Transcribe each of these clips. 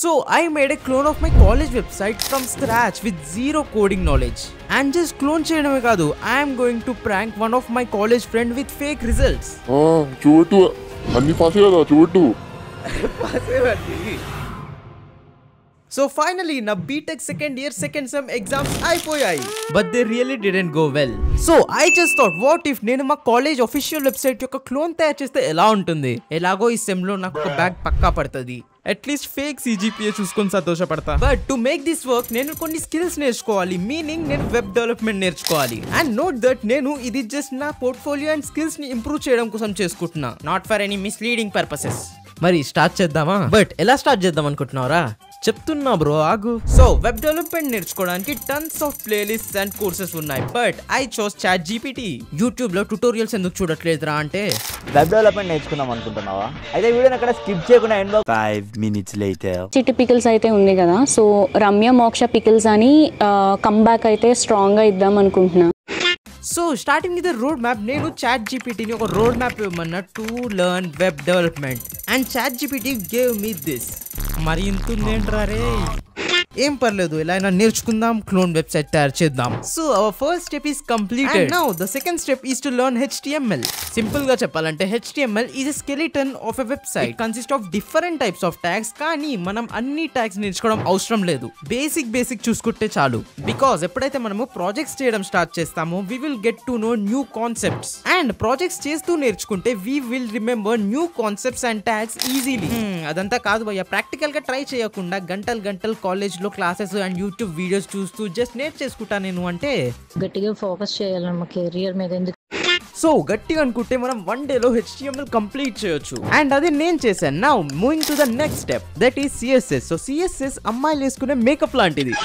So I made a clone of my college website from scratch with zero coding knowledge. And just clone cheyadame kaadu, I am going to prank one of my college friend with fake results. చూడు అన్ని pass కదా చూడు. So finally na BTech second year second sem exams అయిపోయాయి, but they really didn't go well. So I just thought, what if నేను మా college official website యొక్క clone తయారు చేస్తే ఎలా ఉంటుంది? ఎలాగో ఈ సెమ్ లో నాకు ఒక బ్యాగ్ పక్కా పడుతుంది, అట్లీస్ట్ ఫేక్ CGPA చూసుకొని సంతోషపడతా. But to make this work నేను కొన్ని స్కిల్స్ నేర్చుకోవాలి, మీనింగ్ నేను వెబ్ డెవలప్మెంట్ నేర్చుకోవాలి. అండ్ నోట్ దట్ నేను ఇది జస్ట్ నా పోర్ట్ఫోలియో అండ్ స్కిల్స్ ని ఇంప్రూవ్ చేయడం కోసం చేసుకుంటున్నా, not for any misleading purposes. మరి స్టార్ట్ చేద్దామా? బట్ ఎలా స్టార్ట్ చేద్దాం అనుకుంటున్నారా? చెప్తున్నా బ్రో, ఆగు. సో వెబ్ డెవలప్మెంట్ నేర్చుకోవడానికి tons of playlists and courses ఉన్నాయి, but I chose ChatGPT. YouTube లో ట్యుటోరియల్స్ ఎందుకు చూడట్లేదురా అంటే, వెబ్ డెవలప్మెంట్ నేర్చుకుందాం అనుకుంటున్నావా? అయితే వీడియోని అక్కడ స్కిప్ చేయకుండా ఎండ్ 5 minutes later చిట్టి పికిల్స్ అయితే ఉంది కదా, సో రమ్య మోక్ష పికిల్స్ అని కంబ్యాక్ అయితే స్ట్రాంగ్ గా ఇద్దాం అనుకుంటున్నా. So starting with road map, నేను ChatGPTని ఒక రోడ్ మ్యాప్ ఇవ్వమన్నా to learn web development, and ChatGPT gave me this. మరి ఇంతుందేంట్రా రే, ఏం పర్లేదు, ఎలా అయినా నేర్చుకుందాం, క్లోన్ వెబ్సైట్ తయారు చేద్దాం. So our first step is completed. Now the second step is to learn HTML. Simple గా చెప్పాలంటే HTML is a skeleton of a website, consist of different types of tags. కానీ మనం అన్ని ట్యాగ్స్ నేర్చుకోవడం అవసరం లేదు, బేసిక్ చూసుకుంటే చాలు. బికాస్ ఎప్పుడైతే మనము ప్రాజెక్ట్స్ చేయడం స్టార్ట్ చేస్తామో we will get to know new concepts, and projects చేస్తూ నేర్చుకుంటే we will remember new concepts and tags easily. అదంతా కాదు భయ్యా, ప్రాక్టికల్ గా ట్రై చేయకుండా గంటలు కాలేజ్ లో క్లాసెస్ అండ్ యూట్యూబ్ వీడియోస్ చూస్తూ జస్ట్ నేర్చేసుకుంటా నేను అంటే, గట్టిగా ఫోకస్ చేయాలన్న కెరియర్ మీద ఎందుకు. సో గట్టిగా అనుకుంటే మనం 1 డేలో HTML కంప్లీట్ చేయొచ్చు, అండ్ అది నేను చేశాను. Now moving to the next step, that is CSS. So CSS అమ్మాయిలు వేసుకునే మేకప్ లాంటిది.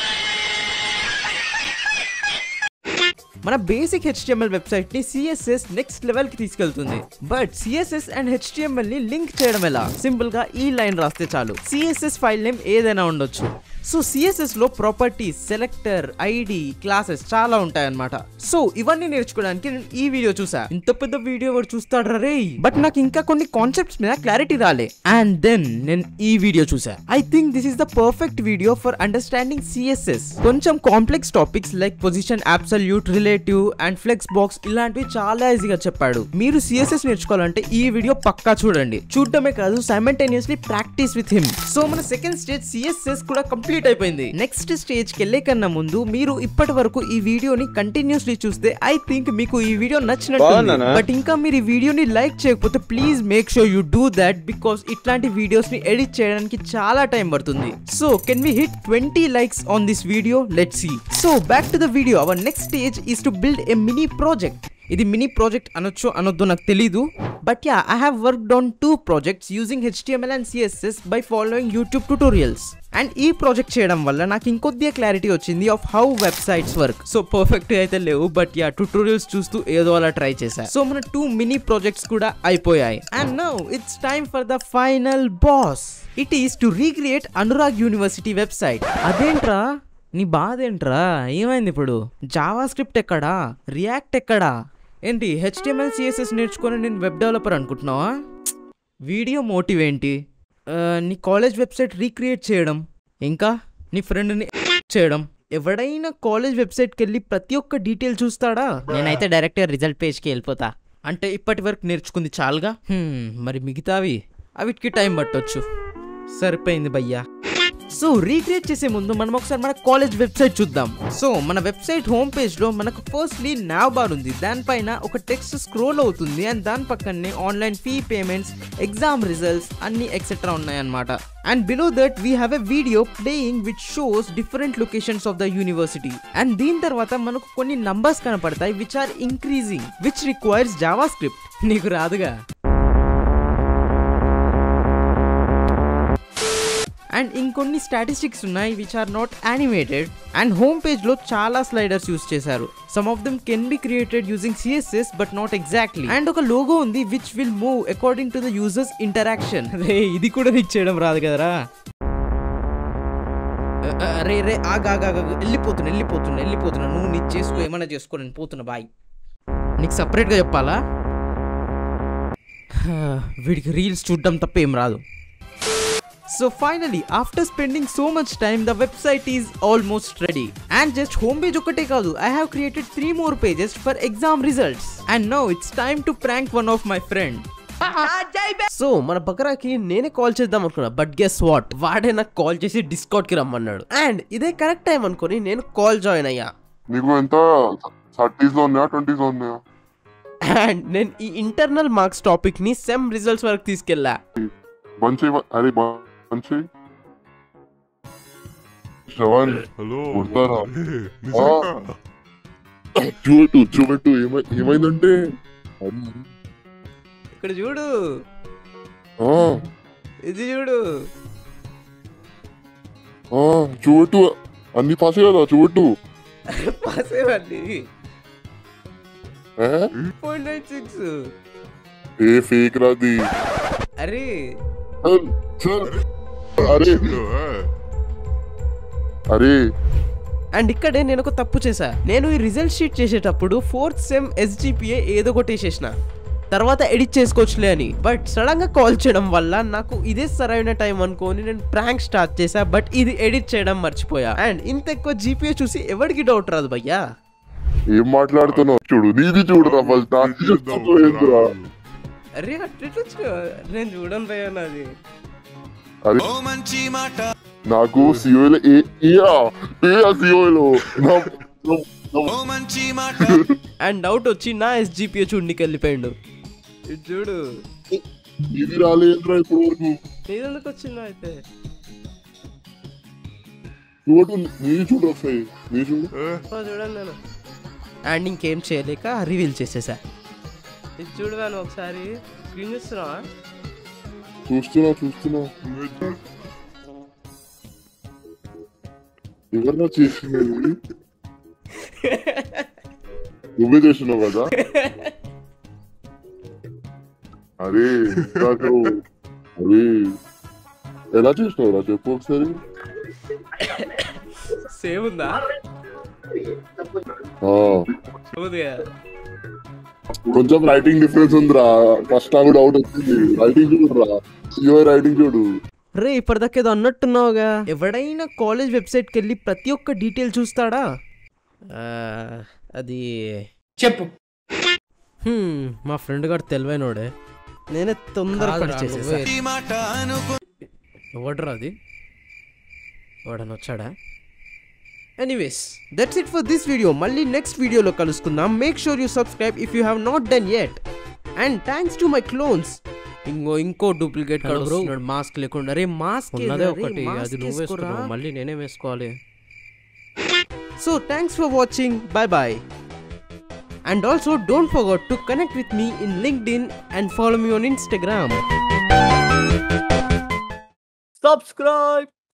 మన బేసిక్ HTML వెబ్సైట్ ని CSS నెక్స్ట్ లెవెల్ కి తీసుకెళ్తుంది. బట్ CSS అండ్ HTML ని లింక్ చేయడం ఎలా? సింపుల్ గా ఈ లైన్ రాస్తే చాలు. CSS ఫైల్ నేమ్ ఏదైనా ఉండొచ్చు. సో CSS లో ప్రాపర్టీస్, సెలెక్టర్, ఐడి, క్లాసెస్ చాలా ఉంటాయన్నమాట. సో ఇవన్నీ నేర్చుకోవడానికి నేను ఈ వీడియో చూసా. ఇంత పెద్ద వీడియో వాడు చూస్తాడు రే, బట్ నాకు ఇంకా కొన్ని కాన్సెప్ట్స్ మీద క్లారిటీ రాలే. అండ్ దెన్ నేను ఈ వీడియో చూసా. I think this is the perfect video for understanding CSS. కొంచెం complex topics like position, absolute, relative and flexbox ఇలాంటివి చాలా ఈజీగా చెప్పాడు. మీరు CSS నేర్చుకోవాలంటే ఈ వీడియో పక్కా చూడండి. చూడటమే కాదు, simultaneously practice with him. So మన సెకండ్ స్టేజ్ CSS కూడా కంప్లీట్ అయిపోయింది. నెక్స్ట్ స్టేజ్ కి వెళ్ళే కన్నా ముందు మీరు ఇప్పటి వరకు ఈ వీడియోని కంటిన్యూస్లీ చూస్తే ఐ థింక్ మీకు ఈ వీడియో నచ్చినట్టు. బట్ ఇంకా మీరు ఈ వీడియోని లైక్ చేయకపోతే please make sure you do that, because ఇట్లాంటి వీడియోస్ ని ఎడిట్ చేయడానికి చాలా టైం పడుతుంది. So can we hit 20 likes on this video? Let's see. So back to the video. Our next stage is to build a mini project. ఇది mini project అనొచ్చు అనొద్దు నాకు తెలీదు, but yeah I have worked on 2 projects using HTML and CSS by following YouTube tutorials. And ఈ project చేయడం వల్ల నాకు ఇంకొద్దిగా క్లారిటీ వచ్చింది of how websites work. So perfect అయితే లేవు, బట్ యా ట్యుటోరియల్స్ చూస్తూ ఏదో అలా ట్రై చేశా. సో మన 2 మినీ ప్రాజెక్ట్స్ కూడా అయిపోయాయి. And now it's time for the final boss. It is to recreate Anurag university website. అదేంట్రా నీ బాధ ఏంట్రా, ఏమైంది ఇప్పుడు? జావా స్క్రిప్ట్ ఎక్కడా, రియాక్ట్ ఎక్కడా, ఏంటి HTML CSS నేర్చుకొని నేను వెబ్ డెవలపర్ అనుకుంటున్నావా? వీడియో మోటివ్ ఏంటి? నీ కాలేజ్ వెబ్సైట్ రీక్రియేట్ చేయడం, ఇంకా నీ ఫ్రెండ్ని చేయడం. ఎవడైనా కాలేజ్ వెబ్సైట్కి వెళ్ళి ప్రతి ఒక్క డీటెయిల్ చూస్తాడా? నేనైతే డైరెక్ట్గా రిజల్ట్ పేజ్కి వెళ్ళిపోతా. అంటే ఇప్పటి వరకు నేర్చుకుంది చాలుగా, మరి మిగతావి అవిటికి టైం పట్టొచ్చు. సరిపోయింది భయ్యా. సో రీక్రియేట్ చేసే ముందు మనం ఒకసారి మన కాలేజ్ వెబ్సైట్ చూద్దాం. సో మన వెబ్సైట్ హోమ్ పేజ్ లో మనకు ఫస్ట్లీ నావ్ బార్ ఉంది, దానిపైన ఒక టెక్స్ట్ స్క్రోల్ అవుతుంది, అండ్ దాని పక్కనే online fee payments, exam results అన్ని ఎక్సెట్రా ఉన్నాయన్నమాట. And below that we have a video playing which shows different locations of the university. And దీని తర్వాత మనకు కొన్ని నంబర్స్ కనపడతాయి which are increasing, which requires JavaScript. నీకు రాదుగా. అండ్ ఇంకొన్ని స్టాటిస్టిక్స్ ఉన్నాయి which are not animated. And home page లో చాలా స్లైడర్స్ యూస్ చేశారు. Some of them can be created using CSS but not exactly. And ఒక logo ఉంది which will move according to the users interaction. రే ఇది కూడా నీకు చేయడం రాదు కదరా. రే రే ఆగా వెళ్ళిపోతున్నా. నువ్వు నీకు చేసుకో, ఏమన్నా చేసుకో, నేను పోతున్నా, బాయ్. నీకు సపరేట్గా చెప్పాలా? వీడికి రీల్స్ చూడడం తప్ప ఏం రాదు. So finally, after spending so much time, the website is almost ready. And just homepage okate kaadu, I have created 3 more pages for exam results. And now it's time to prank one of my friend. So మన బకరాకి నేనే call చేద్దాం అనుకున్నా, but guess what, వాడే నాకు call చేసి discount కి రమ్మన్నాడు. And ఇదే కరెక్ట్ టైం అనుకుని నేను కాల్ జాయిన్ అయ్యా. నీకు ఎంత 30s లో ఉన్నాయా 20s లో ఉన్నాయా? అండ్ నేను ఈ ఇంటర్నల్ మార్క్స్ టాపిక్ ని సెమ్ రిజల్ట్స్ వరకు తీసుకెళ్ళా. మంచి అరే మంచి శ్రవణ్ కొడతారా? చూపెట్టు ఏమైందంటే ఇక్కడ చూడు, ఆ, ఇది చూడు. చూపెట్టు అన్ని పాసే కదా చూపెట్టు. పాసేవండి. ఏ? 0.96. ఏ ఫేక్ రాది. అరే అరే అరే అండ్ ఇక్కడే నేను ఒక తప్పు చేశా. నేను ఈ రిజల్ట్ షీట్ చేసేటప్పుడు 4th సెమ్ SGPA ఏదో ఒకటి వేసేసిన, తర్వాత ఎడిట్ చేసుకోవచ్చులే అని. బట్ సడన్ గా కాల్ చేయడం వల్ల నాకు ఇదే సరైన టైం అనుకోని నేను ప్రాంక్ స్టార్ట్ చేశా, బట్ ఇది ఎడిట్ చేయడం మర్చిపోయా. అండ్ ఇంత ఎక్కువ GPA చూసి ఎవరికి డౌట్ రాదు భయ్యా. ఏం మాట్లాడుతున్నావు? చూడు నీది చూడు రా. అరే అట్లా నేను చూడను భయ్యా నాది. అరే నాకు సిఓలో అండ్ డౌట్ వచ్చి నా SGPA చూడనికి వెళ్ళిపోయాడు. ఇది చూడు, ఇది రాలేదురా ఇప్పుడు వరకు. నీదెందుకు వచ్చిందా అయితే? చూడు నీది చూడు ఒకసారి, నీ చూడు. చూడండి నేను. అండ్ ఇంకేం చేయలేక రివీల్ చేసేసా. ఇది చూడవాను ఒకసారి, స్క్రీన్ చూస్తున్నావా? చూస్తున్నా ఎవరన్నా చేసినది? నువ్వే చేస్తున్నావు కదా? అరే నాకు అరే ఎలా చేసినావురా చెప్పు ఒకసారి. సేమ్ ఉందా? కొంచెం రైటింగ్ డిఫరెన్స్ ఉందిరా. ఫస్ట్ నాకు డౌట్ వచ్చింది. రైటింగ్ చూడురా, రైటింగ్ చూడు. రే ఇప్పటిదాకా ఏదో అన్నట్టున్నావుగా. ఎవడైనా కాలేజ్ వెబ్సైట్కి వెళ్ళి ప్రతి ఒక్క డీటెయిల్ చూస్తాడా? అది చెప్పు. మా ఫ్రెండ్ గారు తెలివైనోడే, నేనే తొందరపడి చేసేసా. ఎవడరా అది? వాడని వచ్చాడా? Anyways that's it for this video. మళ్ళీ నెక్స్ట్ వీడియోలో కలుసుకుందాం. Make sure you subscribe if you have not done yet. And thanks to my clones. ఇంకో డూప్లికేట్ కడుగుతున్నాడు మాస్క్ లేకుండా. రే మాస్క్ ఉన్నదే ఒకటి, అది నువ్వు వేసుకున్నావు, మళ్ళీ నేనే వేసుకోవాలి. So thanks for watching. Bye bye. And also don't forget to connect with me in LinkedIn and follow me on Instagram. Subscribe.